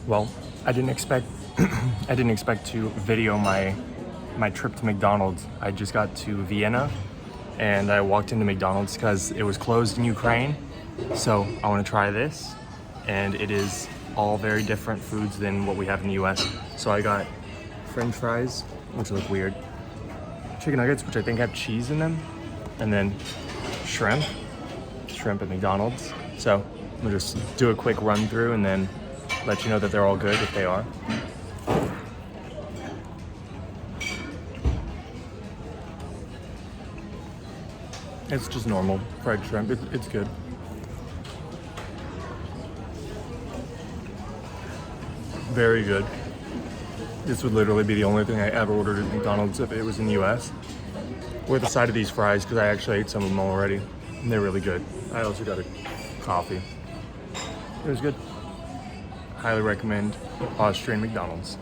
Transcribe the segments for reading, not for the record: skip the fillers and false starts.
Well, I didn't expect I didn't expect to video my trip to McDonald's. I just got to Vienna and I walked into McDonald's because it was closed in Ukraine. So I want to try this, and it is all very different foods than what we have in the US. So I got French fries, which look weird, chicken nuggets, which I think have cheese in them, and then shrimp at McDonald's. So I'm gonna just do a quick run through and then let you know that they're all good if they are. It's just normal fried shrimp. It's good. Very good. This would literally be the only thing I ever ordered at McDonald's if it was in the US. With the side of these fries, because I actually ate some of them already. And they're really good. I also got a coffee. It was good. Highly recommend Austrian McDonald's.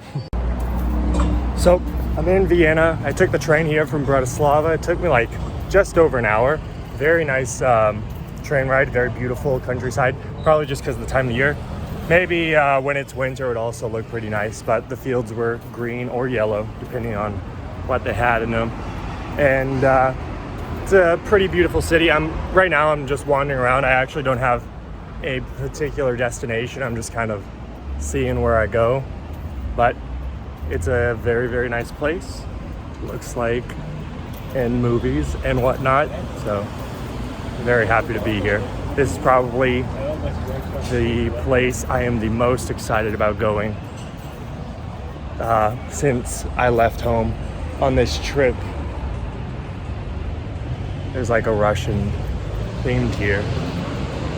So I'm in Vienna. I took the train here from Bratislava. It took me like just over an hour. Very nice train ride, very beautiful countryside. Probably just because of the time of the year. Maybe when it's winter it would also look pretty nice, but the fields were green or yellow, depending on what they had in them. And it's a pretty beautiful city. Right now I'm just wandering around. I actually don't have a particular destination. I'm just kind of seeing where I go. But it's a very, very nice place. Looks like in movies and whatnot. So very happy to be here. This is probably the place I am the most excited about going since I left home on this trip. There's like a Russian themed here.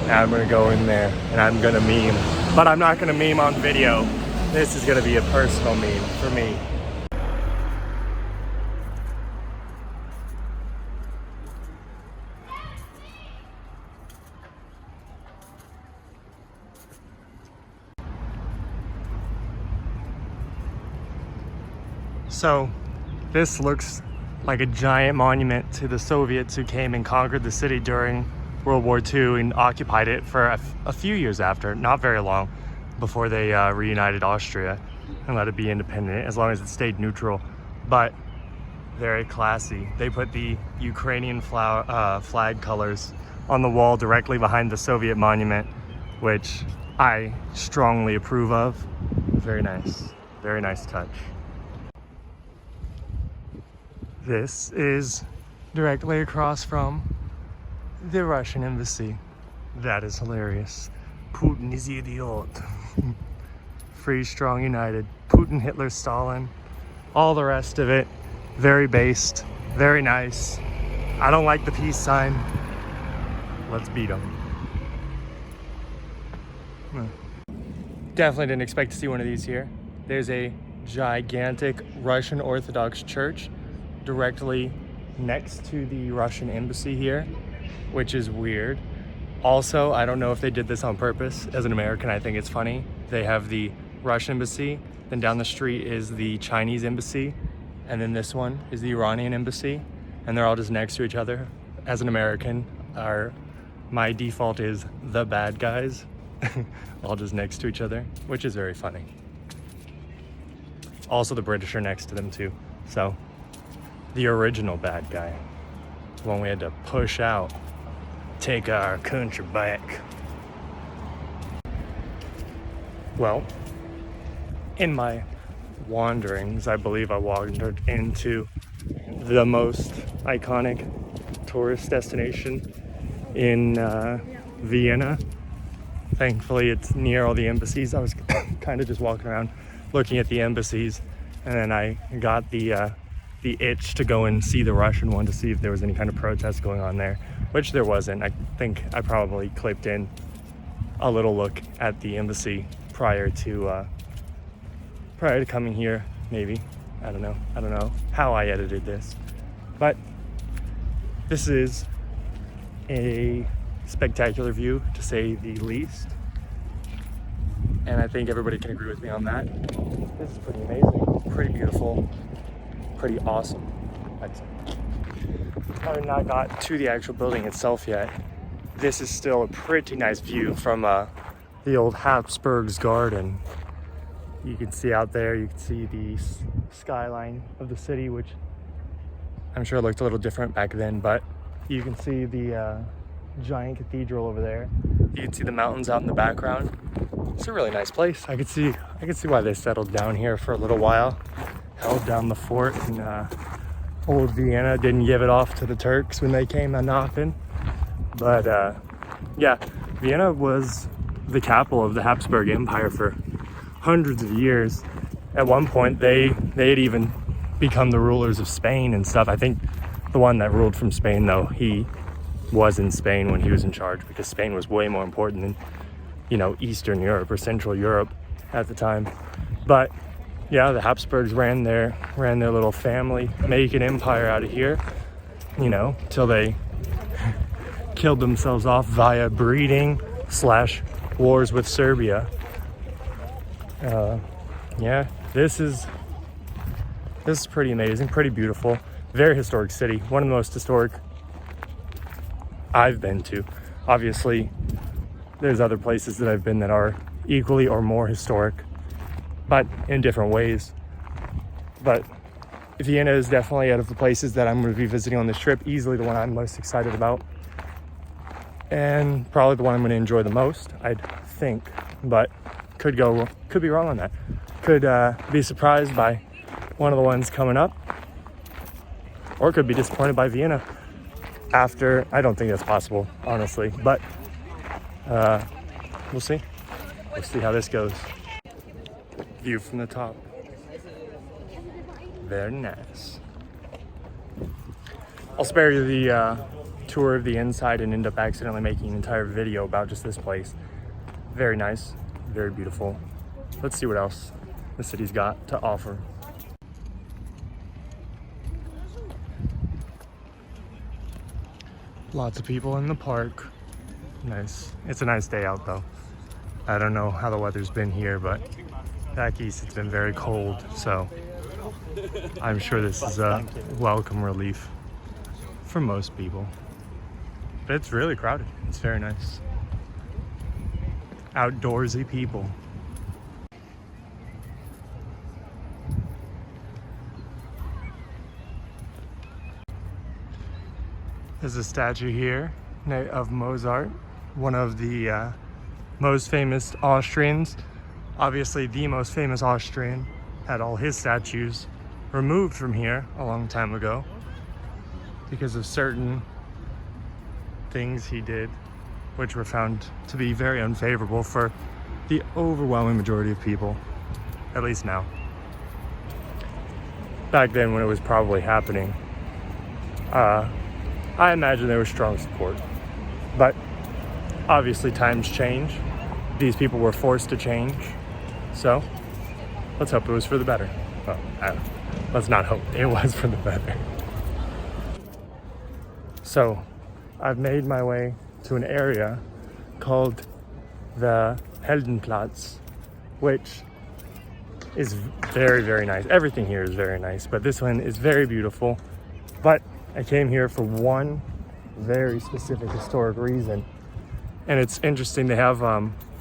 Now I'm gonna go in there and I'm gonna meme, but I'm not gonna meme on video. This is gonna be a personal meme for me. So this looks like a giant monument to the Soviets who came and conquered the city during World War II and occupied it for a few years after, not very long, before they reunited Austria and let it be independent, as long as it stayed neutral. But very classy. They put the Ukrainian flag colors on the wall directly behind the Soviet monument, which I strongly approve of. Very nice touch. This is directly across from the Russian embassy. That is hilarious. Putin is idiot. Free, strong, united. Putin, Hitler, Stalin. All the rest of it. Very based. Very nice. I don't like the peace sign. Let's beat them. Definitely didn't expect to see one of these here. There's a gigantic Russian Orthodox church directly next to the Russian embassy here, which is weird. Also, I don't know if they did this on purpose. As an American, I think it's funny. They have the Russian embassy, then down the street is the Chinese embassy, and then this one is the Iranian embassy, and they're all just next to each other. As an American, my default is the bad guys, all just next to each other, which is very funny. Also, the British are next to them too, so the original bad guy, the one we had to push out, take our country back. Well, in my wanderings, I believe I wandered into the most iconic tourist destination in Vienna. Thankfully, it's near all the embassies. I was kind of just walking around looking at the embassies, and then I got the itch to go and see the Russian one to see if there was any kind of protest going on there, which there wasn't. I think I probably clipped in a little look at the embassy prior to coming here, maybe. I don't know how I edited this, but this is a spectacular view, to say the least, and I think everybody can agree with me on that. This is pretty amazing, pretty beautiful, pretty awesome, I'd say. I have not got to the actual building itself yet. This is still a pretty nice view from the old Habsburg's garden. You can see out there, you can see the skyline of the city, which I'm sure looked a little different back then, but you can see the giant cathedral over there. You can see the mountains out in the background. It's a really nice place. I could see why they settled down here for a little while, held down the fort, and old Vienna didn't give it off to the Turks when they came a knocking. But yeah, Vienna was the capital of the Habsburg Empire for hundreds of years. At one point, they had even become the rulers of Spain and stuff. I think the one that ruled from Spain, though, he was in Spain when he was in charge, because Spain was way more important than, you know, Eastern Europe or Central Europe at the time. But yeah, the Habsburgs ran their little family making empire out of here, you know, till they killed themselves off via breeding / wars with Serbia. Yeah, this is pretty amazing, pretty beautiful, very historic city. One of the most historic I've been to. Obviously, there's other places that I've been that are equally or more historic, but in different ways. But Vienna is definitely, out of the places that I'm going to be visiting on this trip, easily the one I'm most excited about, and probably the one I'm going to enjoy the most, I'd think. But could be wrong on that. Could be surprised by one of the ones coming up, or could be disappointed by Vienna after. I don't think that's possible, honestly, but we'll see. We'll see how this goes. View from the top. Very nice. I'll spare you the tour of the inside and end up accidentally making an entire video about just this place. Very nice, very beautiful. Let's see what else the city's got to offer. Lots of people in the park. Nice. It's a nice day out though. I don't know how the weather's been here, but back east it's been very cold, so I'm sure this is a welcome relief for most people. But it's really crowded. It's very nice. Outdoorsy people. There's a statue here of Mozart, one of the most famous Austrians. Obviously the most famous Austrian. Had all his statues removed from here a long time ago because of certain things he did, which were found to be very unfavorable for the overwhelming majority of people, at least now. Back then when it was probably happening, I imagine there was strong support, but obviously times change. These people were forced to change, so let's hope it was for the better. Well, let's not hope, it was for the better. So I've made my way to an area called the Heldenplatz, which is very, very nice. Everything here is very nice, but this one is very beautiful. But I came here for one very specific historic reason. And it's interesting, they have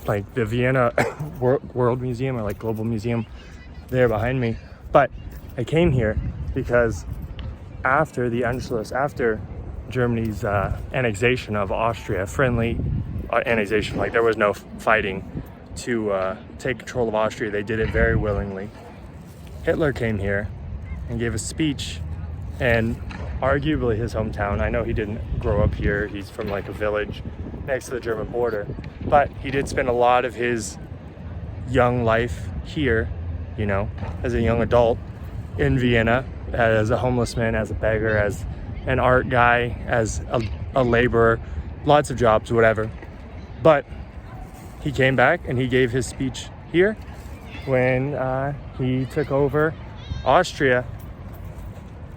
like the Vienna World Museum, or like Global Museum there behind me. But I came here because after the Anschluss, after Germany's annexation of Austria, friendly annexation, like there was no fighting to take control of Austria, they did it very willingly. Hitler came here and gave a speech, and arguably his hometown. I know he didn't grow up here, he's from like a village next to the German border, but he did spend a lot of his young life here, you know, as a young adult in Vienna, as a homeless man, as a beggar, as an art guy, as a laborer, lots of jobs, whatever. But he came back and he gave his speech here when he took over Austria.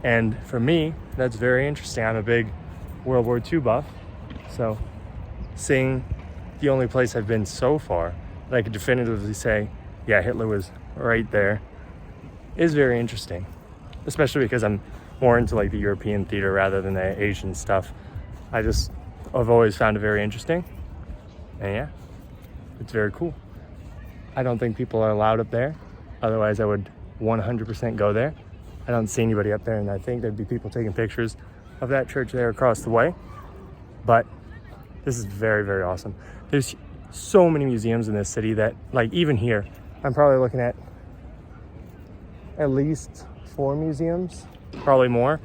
And for me, that's very interesting. I'm a big World War II buff, so seeing the only place I've been so far that I could definitively say, yeah, Hitler was right there, is very interesting, especially because I'm more into like the European theater rather than the Asian stuff. I've always found it very interesting, and yeah, it's very cool. I don't think people are allowed up there, Otherwise, I would 100% go there. I don't see anybody up there, and I think there'd be people taking pictures of that church there across the way. But this is very, very awesome. There's so many museums in this city that, like, even here, I'm probably looking at least 4 museums, probably more.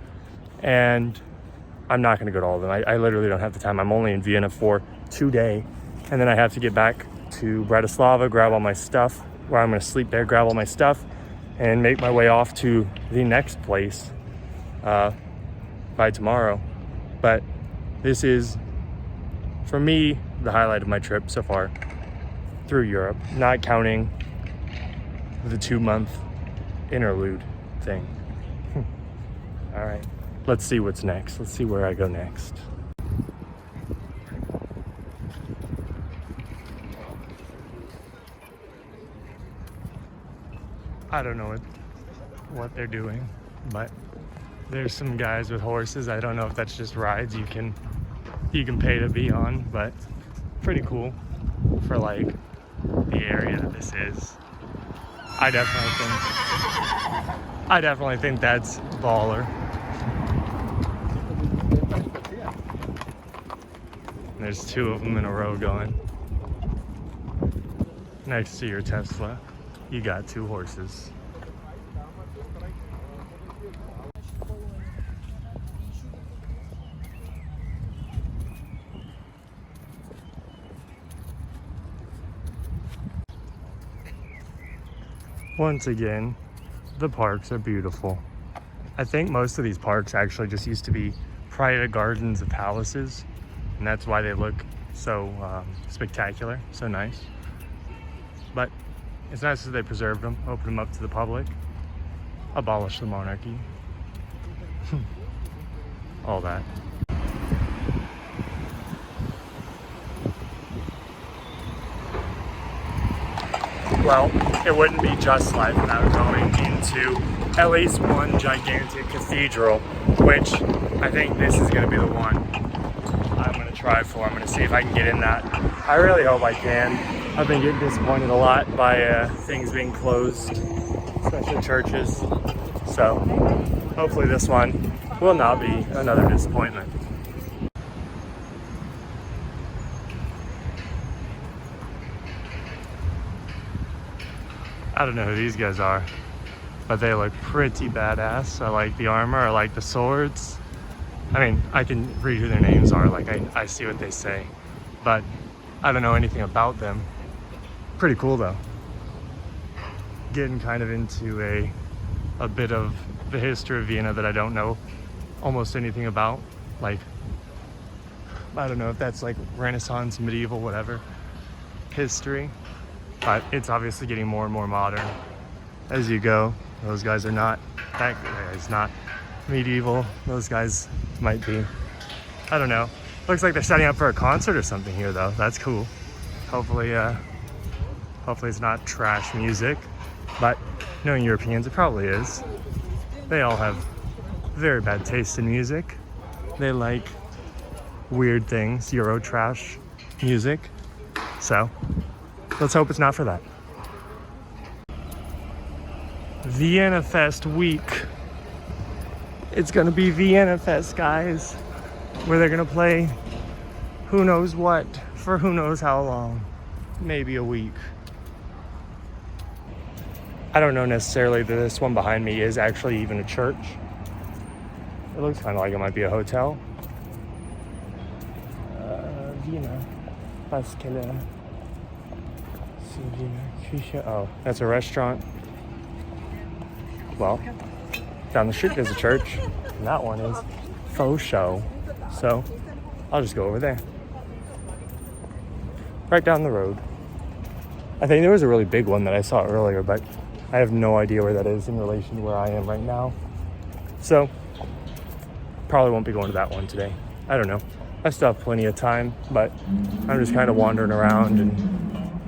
And I'm not going to go to all of them. I literally don't have the time. I'm only in Vienna for 2 days, and then I have to get back to Bratislava, grab all my stuff, where I'm going to sleep there, grab all my stuff, and make my way off to the next place by tomorrow. But this is, for me, the highlight of my trip so far through Europe, not counting the 2-month interlude thing. All right, let's see what's next. Let's see where I go next. I don't know what they're doing, but there's some guys with horses. I don't know if that's just rides you can pay to be on, but pretty cool for like the area that this is. I definitely think that's baller. There's 2 of them in a row going. Next to your Tesla, you got 2 horses. Once again, the parks are beautiful. I think most of these parks actually just used to be private gardens of palaces, and that's why they look so spectacular, so nice. But it's nice that they preserved them, opened them up to the public, abolished the monarchy, all that. Well, it wouldn't be just life without going into at least one gigantic cathedral, which I think this is going to be the one I'm going to try for. I'm going to see if I can get in that. I really hope I can. I've been getting disappointed a lot by things being closed, especially churches. So hopefully this one will not be another disappointment. I don't know who these guys are, but they look pretty badass. I like the armor, I like the swords. I mean, I can read who their names are, like I see what they say, but I don't know anything about them. Pretty cool though. Getting kind of into a bit of the history of Vienna that I don't know almost anything about. Like, I don't know if that's like Renaissance, medieval, whatever history. But it's obviously getting more and more modern as you go. Those guys are not, that guy's not medieval. Those guys might be. I don't know. Looks like they're setting up for a concert or something here though. That's cool. Hopefully it's not trash music, but knowing Europeans, it probably is. They all have very bad taste in music. They like weird things, Euro trash music. So let's hope it's not for that. Vienna Fest week. It's gonna be Vienna Fest, guys, where they're gonna play who knows what for who knows how long. Maybe a week. I don't know necessarily that this one behind me is actually even a church. It looks kind of like it might be a hotel. Vienna. Pascal. Oh, that's a restaurant. Well, down the street there's a church, and that one is faux show. So I'll just go over there. Right down the road. I think there was a really big one that I saw earlier, but I have no idea where that is in relation to where I am right now. So probably won't be going to that one today. I don't know. I still have plenty of time, but I'm just kind of wandering around, and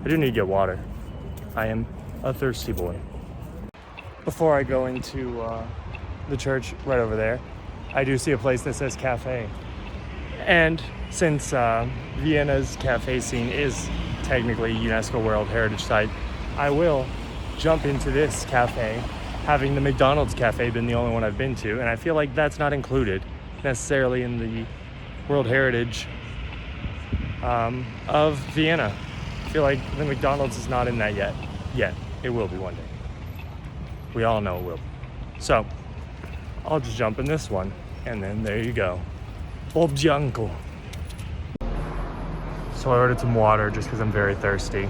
I do need to get water. I am a thirsty boy. Before I go into the church right over there, I do see a place that says cafe. And since Vienna's cafe scene is technically UNESCO World Heritage Site, I will jump into this cafe, having the McDonald's cafe been the only one I've been to, and I feel like that's not included necessarily in the World Heritage of Vienna. I feel like the McDonald's is not in that yet. It will be one day. We all know it will. So I'll just jump in this one, and then there you go. Bianco. So I ordered some water just because I'm very thirsty,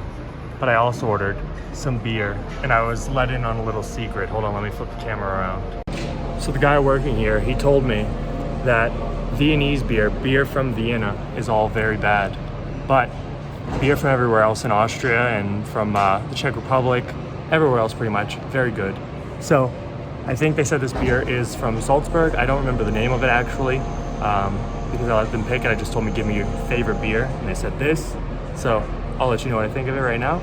but I also ordered some beer, and I was let in on a little secret. Hold on, let me flip the camera around. So the guy working here, he told me that Viennese beer from Vienna, is all very bad, but beer from everywhere else in Austria and from the Czech Republic, everywhere else pretty much, very good. So I think they said this beer is from Salzburg. I don't remember the name of it actually, because I let them pick it. I just told me, give me your favorite beer, and they said this. So I'll let you know what I think of it right now.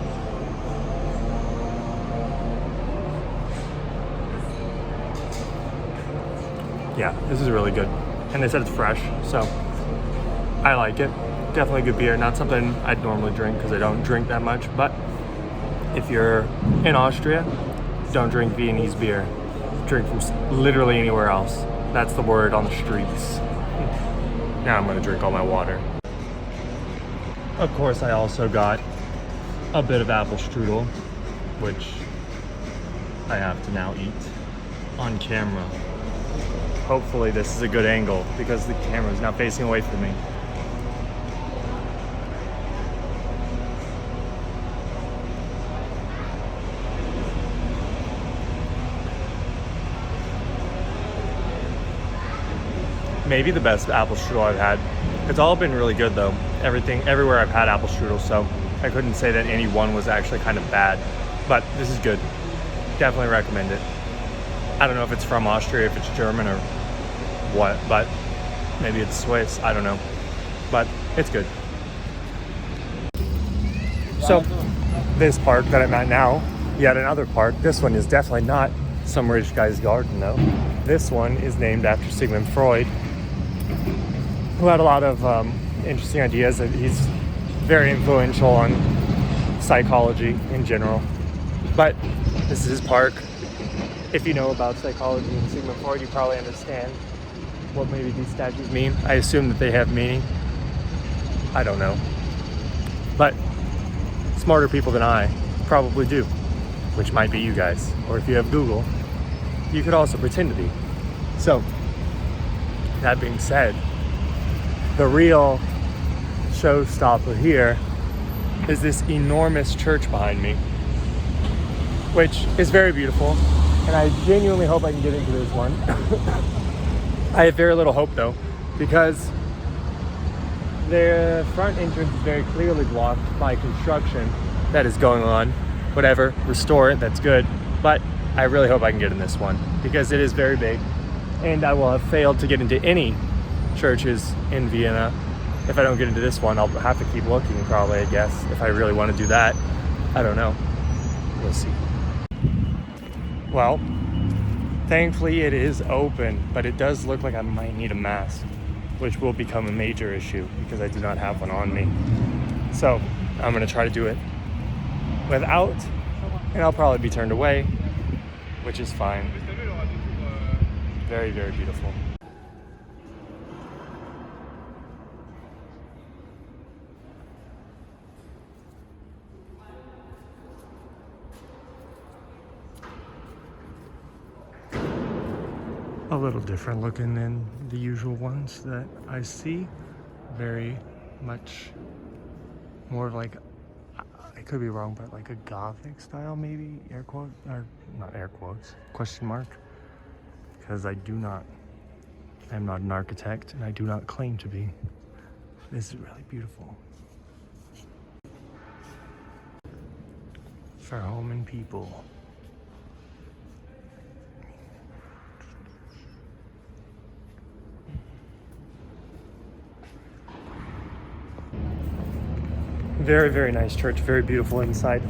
Yeah, this is really good. And they said it's fresh, so I like it. Definitely good beer. Not something I'd normally drink because I don't drink that much, but if you're in Austria, don't drink Viennese beer. Drink from literally anywhere else. That's the word on the streets. Now I'm gonna drink all my water. Of course, I also got a bit of apple strudel, which I have to now eat on camera. Hopefully this is a good angle because the camera is now facing away from me. Maybe the best apple strudel I've had. It's all been really good though. Everywhere I've had apple strudel, so I couldn't say that any one was actually kind of bad, but this is good. Definitely recommend it. I don't know if it's from Austria, if it's German or what, but maybe it's Swiss, I don't know, but it's good. So this park that I'm at now, yet another park. This one is definitely not some rich guy's garden though. This one is named after Sigmund Freud, who had a lot of interesting ideas. He's very influential on psychology in general. But this is his park. If you know about psychology and Sigmund Freud, you probably understand what maybe these statues mean. I assume that they have meaning. I don't know. But smarter people than I probably do, which might be you guys. Or if you have Google, you could also pretend to be. So, that being said, the real showstopper here is this enormous church behind me, which is very beautiful, and I genuinely hope I can get into this one. I have very little hope though, because the front entrance is very clearly blocked by construction that is going on. Whatever, restore it, that's good, but I really hope I can get in this one because it is very big, and I will have failed to get into any churches in Vienna. If I don't get into this one, I'll have to keep looking probably, I guess, if I really want to do that. I don't know. We'll see. Well, thankfully it is open, but it does look like I might need a mask, which will become a major issue because I do not have one on me. So I'm going to try to do it without, and I'll probably be turned away, which is fine. Very, very beautiful. A little different looking than the usual ones that I see. Very much more of like, I could be wrong, but like a Gothic style maybe, air quote, or not air quotes, question mark. Because I'm not an architect and I do not claim to be. This is really beautiful. For home and people. Very, very nice church, very beautiful inside.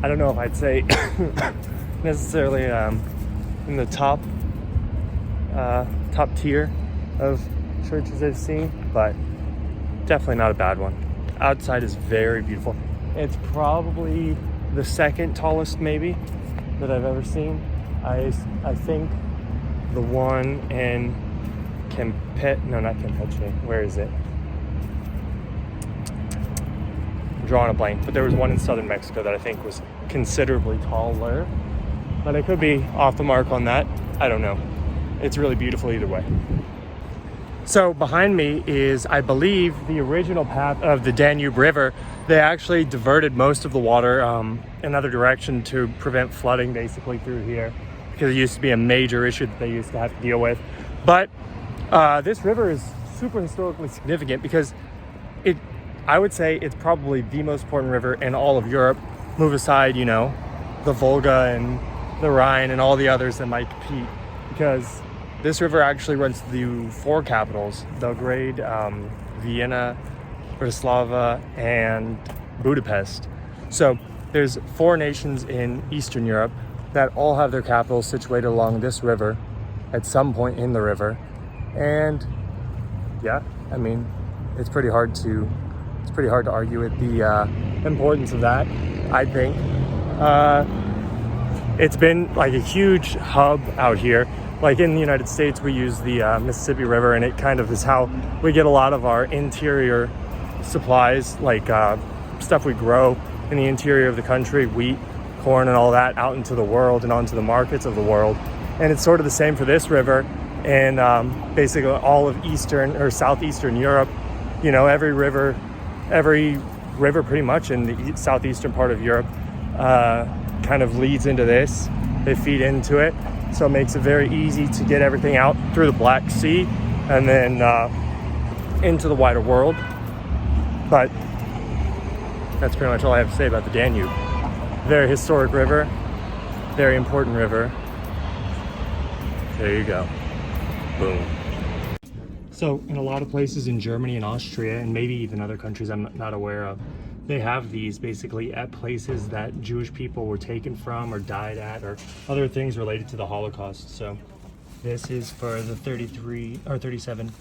I don't know if I'd say necessarily in the top tier of churches I've seen, but definitely not a bad one. Outside is very beautiful. It's probably the second tallest maybe that I've ever seen. I think the one in not Campeche. Where is it? I'm drawing a blank, but there was one in southern Mexico that I think was considerably taller. But I could be off the mark on that. I don't know. It's really beautiful either way. So behind me is, I believe, the original path of the Danube River. They actually diverted most of the water another direction to prevent flooding basically through here, because it used to be a major issue that they used to have to deal with. But this river is super historically significant because I would say it's probably the most important river in all of Europe. Move aside, you know, the Volga and the Rhine and all the others that might compete, because this river actually runs through 4 capitals: Belgrade, Vienna, Bratislava, and Budapest. So there's 4 nations in Eastern Europe that all have their capitals situated along this river at some point in the river. And yeah, I mean, it's pretty hard to argue with the importance of that, I think. It's been like a huge hub out here. Like in the United States, we use the Mississippi River, and it kind of is how we get a lot of our interior supplies, like stuff we grow in the interior of the country, wheat, corn, and all that, out into the world and onto the markets of the world. And it's sort of the same for this river and basically all of Eastern or Southeastern Europe. You know, every river pretty much in the southeastern part of Europe kind of leads into this. They feed into it. So it makes it very easy to get everything out through the Black Sea and then into the wider world. But that's pretty much all I have to say about the Danube. Very historic river, very important river. There you go. Boom. So in a lot of places in Germany and Austria, and maybe even other countries I'm not aware of, they have these basically at places that Jewish people were taken from or died at, or other things related to the Holocaust. So this is for the 37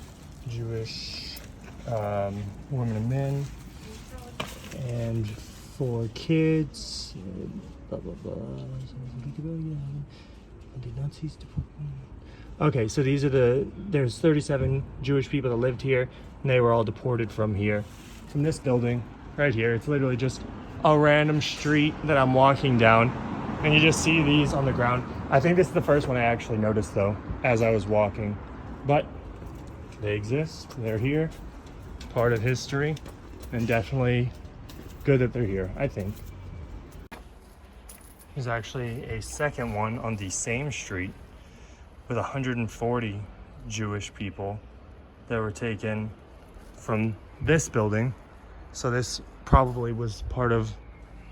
Jewish women and men, and for kids, blah blah blah. Okay, so there's 37 Jewish people that lived here, and they were all deported from here, from this building right here. It's literally just a random street that I'm walking down, and you just see these on the ground. I think this is the first one I actually noticed though, as I was walking, but they exist, they're here, part of history, and definitely good that they're here, I think. There's actually a second one on the same street with 140 Jewish people that were taken from this building. So this probably was part of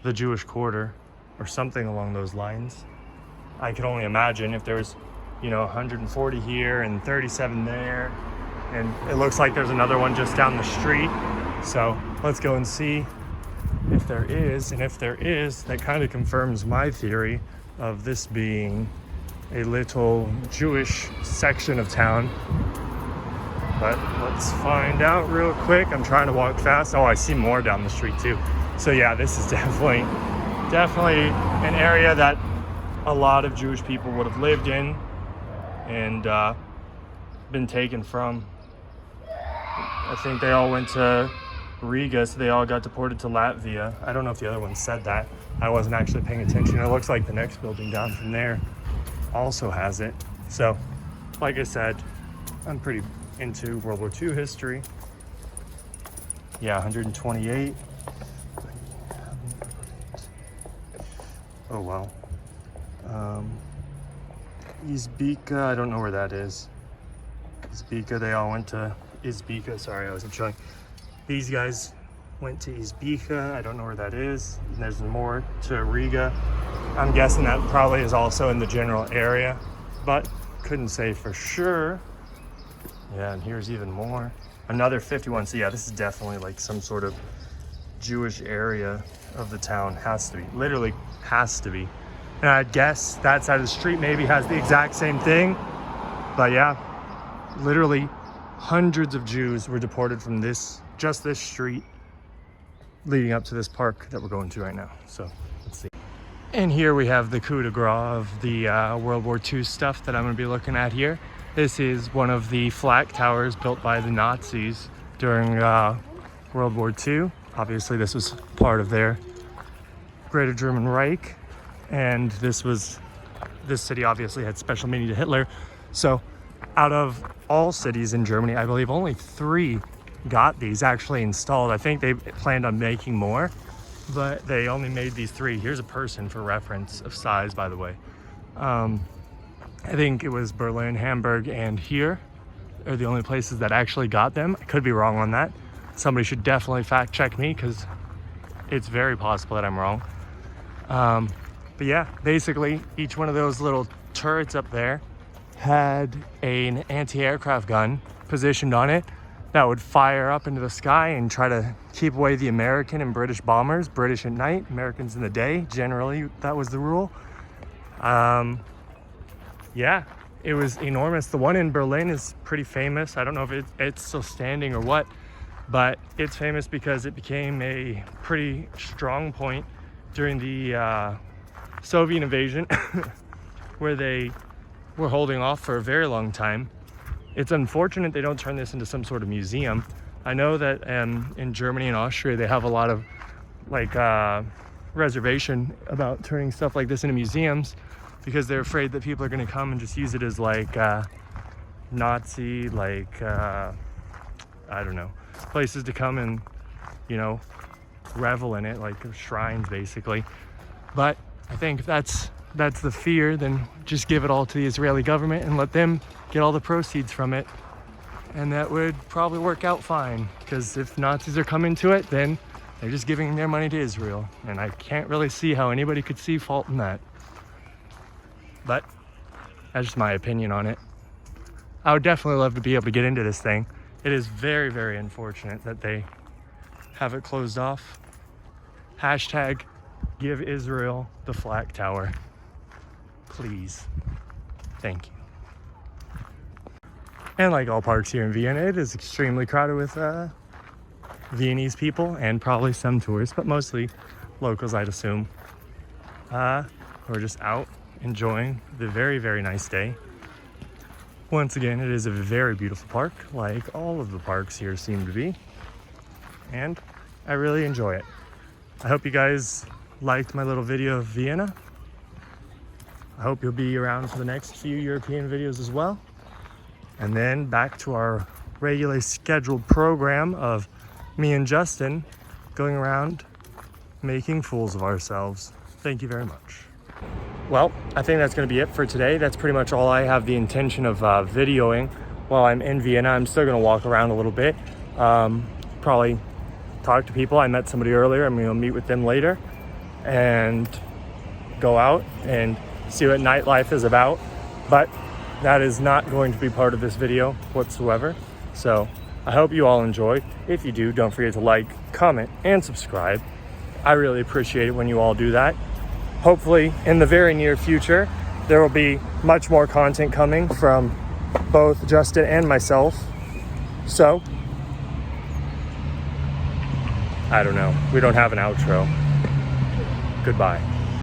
the Jewish quarter or something along those lines. I could only imagine if there was, 140 here and 37 there. And it looks like there's another one just down the street. So let's go and see if there is. And if there is, that kind of confirms my theory of this being a little Jewish section of town. But let's find out real quick. I'm trying to walk fast. Oh, I see more down the street too. So yeah, this is definitely an area that a lot of Jewish people would have lived in and been taken from. I think they all went to Riga, so they all got deported to Latvia. I don't know if the other one said that. I wasn't actually paying attention. It looks like the next building down from there also has it. So, like I said, I'm pretty into World War II history. Yeah, 128. Oh, wow. Izbika, I don't know where that is. Izbika, they all went to Izbika. Sorry, I wasn't showing. These guys went to Izbika. I don't know where that is. And there's more to Riga. I'm guessing that probably is also in the general area, but couldn't say for sure. Yeah, and here's even more. Another 51. So yeah, this is definitely like some sort of Jewish area of the town. Has to be. Literally has to be. And I guess that side of the street maybe has the exact same thing. But yeah, literally hundreds of Jews were deported from just this street leading up to this park that we're going to right now. So let's see. And here we have the coup de grace of the World War II stuff that I'm going to be looking at here. This is one of the flak towers built by the Nazis during World War II. Obviously, this was part of their Greater German Reich, and this city obviously had special meaning to Hitler. So out of all cities in Germany, I believe only 3 got these actually installed. I think they planned on making more, but they only made these 3. Here's a person for reference of size, by the way. I think it was Berlin, Hamburg, and here are the only places that actually got them. I could be wrong on that. Somebody should definitely fact check me, because it's very possible that I'm wrong. But yeah, basically each one of those little turrets up there had an anti-aircraft gun positioned on it that would fire up into the sky and try to keep away the American and British bombers. British at night, Americans in the day. Generally, that was the rule. Yeah, it was enormous. The one in Berlin is pretty famous. I don't know if it's still standing or what, but it's famous because it became a pretty strong point during the Soviet invasion where they were holding off for a very long time. It's unfortunate they don't turn this into some sort of museum. I know that in Germany and Austria, they have a lot of reservation about turning stuff like this into museums, because they're afraid that people are going to come and just use it as Nazi, I don't know, places to come and, revel in it, like shrines basically. But I think if that's the fear, then just give it all to the Israeli government and let them get all the proceeds from it. And that would probably work out fine, because if Nazis are coming to it, then they're just giving their money to Israel. And I can't really see how anybody could see fault in that. But that's just my opinion on it. I would definitely love to be able to get into this thing. It is very, very unfortunate that they have it closed off. Hashtag give Israel the flak tower. Please. Thank you. And like all parks here in Vienna, it is extremely crowded with Viennese people and probably some tourists, but mostly locals, I'd assume. We're just out enjoying the very, very nice day. Once again, it is a very beautiful park, like all of the parks here seem to be, and I really enjoy it. I hope you guys liked my little video of Vienna. I hope you'll be around for the next few European videos as well. And then back to our regularly scheduled program of me and Justin going around making fools of ourselves. Thank you very much. Well, I think that's going to be it for today. That's pretty much all I have the intention of videoing while I'm in Vienna. I'm still going to walk around a little bit, probably talk to people. I met somebody earlier. I'm going to meet with them later and go out and see what nightlife is about. But that is not going to be part of this video whatsoever. So I hope you all enjoyed. If you do, don't forget to like, comment, and subscribe. I really appreciate it when you all do that. Hopefully in the very near future, there will be much more content coming from both Justin and myself. So, I don't know. We don't have an outro. Goodbye.